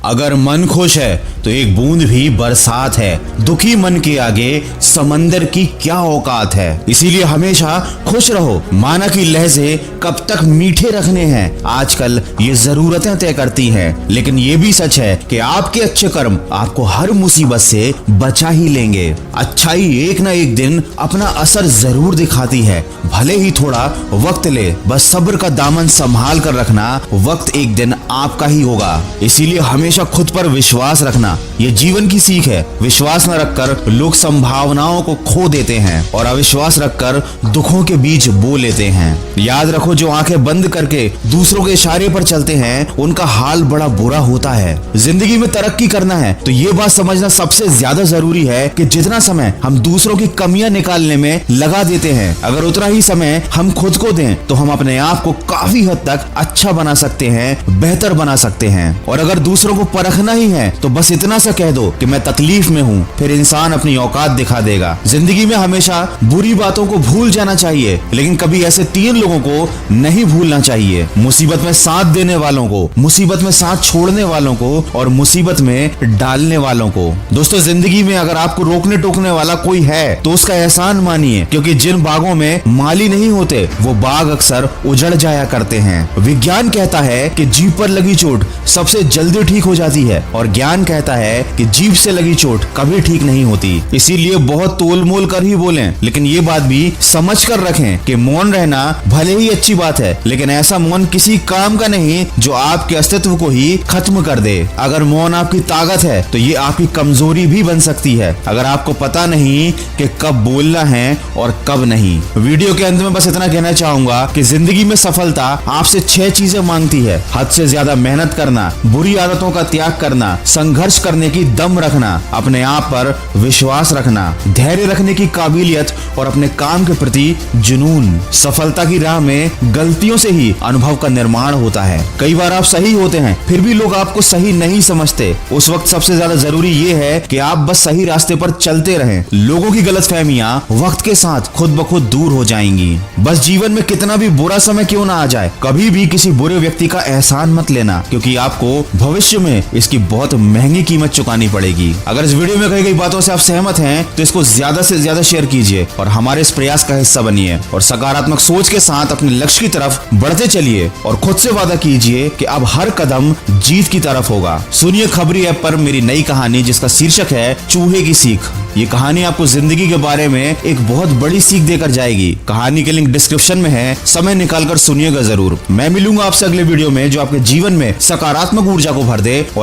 अगर मन खुश है तो एक बूंद भी बरसात है। दुखी मन के आगे समंदर की क्या औकात है। इसीलिए हमेशा खुश रहो। माना कि लहजे कब तक मीठे रखने हैं, आजकल ये जरूरतें तय करती हैं। लेकिन ये भी सच है कि आपके अच्छे कर्म आपको हर मुसीबत से बचा ही लेंगे। अच्छाई एक ना एक दिन अपना असर जरूर दिखाती है, भले ही थोड़ा वक्त ले। बस सब्र का दामन संभाल कर रखना, वक्त एक दिन आपका ही होगा। इसीलिए हमेशा खुद पर विश्वास रखना, ये जीवन की सीख है। विश्वास न रखकर लोग संभावनाओं को खो देते हैं और अविश्वास रखकर दुखों के बीच बो लेते हैं। याद रखो, जो आंखें बंद करके दूसरों के इशारे पर चलते हैं उनका हाल बड़ा बुरा होता है। जिंदगी में तरक्की करना है तो ये बात समझना सबसे ज्यादा जरूरी है कि जितना समय हम दूसरों की कमियां निकालने में लगा देते हैं, अगर उतना ही समय हम खुद को दें तो हम अपने आप को काफी हद तक अच्छा बना सकते हैं, बेहतर बना सकते हैं। और अगर दूसरों को परखना ही है तो बस इतना सा कह दो कि मैं तकलीफ में हूँ, फिर इंसान अपनी औकात दिखा देगा। जिंदगी में हमेशा बुरी बातों को भूल जाना चाहिए, लेकिन कभी ऐसे 3 लोगों को नहीं भूलना चाहिए। मुसीबत में साथ देने वालों को, मुसीबत में साथ छोड़ने वालों को और मुसीबत में डालने वालों को। दोस्तों, जिंदगी में अगर आपको रोकने टोकने वाला कोई है तो उसका एहसान मानिए, क्योंकि जिन बागों में माली नहीं होते वो बाग अक्सर उजड़ जाया करते हैं। विज्ञान कहता है कि जीभ पर लगी चोट सबसे जल्दी ठीक हो जाती है और ज्ञान कहता है कि जीभ से लगी चोट कभी ठीक नहीं होती। इसीलिए बहुत तोल मोल कर ही बोलें, लेकिन ये बात भी समझ कर रखें कि मौन रहना भले ही अच्छी बात है, लेकिन ऐसा मौन किसी काम का नहीं जो आपके अस्तित्व को ही खत्म कर दे। अगर मौन आपकी ताकत है तो ये आपकी कमजोरी भी बन सकती है, अगर आपको पता नहीं कि कब बोलना है और कब नहीं। वीडियो के अंत में बस इतना कहना चाहूंगा कि जिंदगी में सफलता आपसे 6 चीजें मांगती है। हद से ज्यादा मेहनत करना, बुरी आदतों का त्याग करना, संघर्ष करने की दम रखना, अपने आप पर विश्वास रखना, धैर्य रखने की काबिलियत और अपने काम के प्रति जुनून। सफलता की राह में गलतियों से ही अनुभव का निर्माण होता है। कई बार आप सही होते हैं फिर भी लोग आपको सही नहीं समझते। उस वक्त सबसे ज्यादा जरूरी ये है कि आप बस सही रास्ते पर चलते रहें। लोगों की गलतफहमियां वक्त के साथ खुद ब खुद दूर हो जाएंगी। बस जीवन में कितना भी बुरा समय क्यों ना आ जाए, कभी भी किसी बुरे व्यक्ति का एहसान मत लेना, क्योंकि आपको भविष्य में इसकी बहुत महंगी कीमत चुकानी पड़ेगी। अगर इस वीडियो में कही गई बातों से आप सहमत हैं तो इसको ज्यादा से ज्यादा शेयर कीजिए और हमारे इस प्रयास का हिस्सा बनिए और सकारात्मक सोच के साथ अपने लक्ष्य की तरफ बढ़ते चलिए और खुद से वादा कीजिए कि अब हर कदम जीत की तरफ होगा। सुनिए खबरी ऐप पर मेरी नई कहानी जिसका शीर्षक है चूहे की सीख। ये कहानी आपको जिंदगी के बारे में एक बहुत बड़ी सीख देकर जाएगी। कहानी के लिंक डिस्क्रिप्शन में है, समय निकालकर सुनिएगा जरूर। मैं मिलूंगा आपसे अगले वीडियो में जो आपके जीवन में सकारात्मक ऊर्जा को भर दे और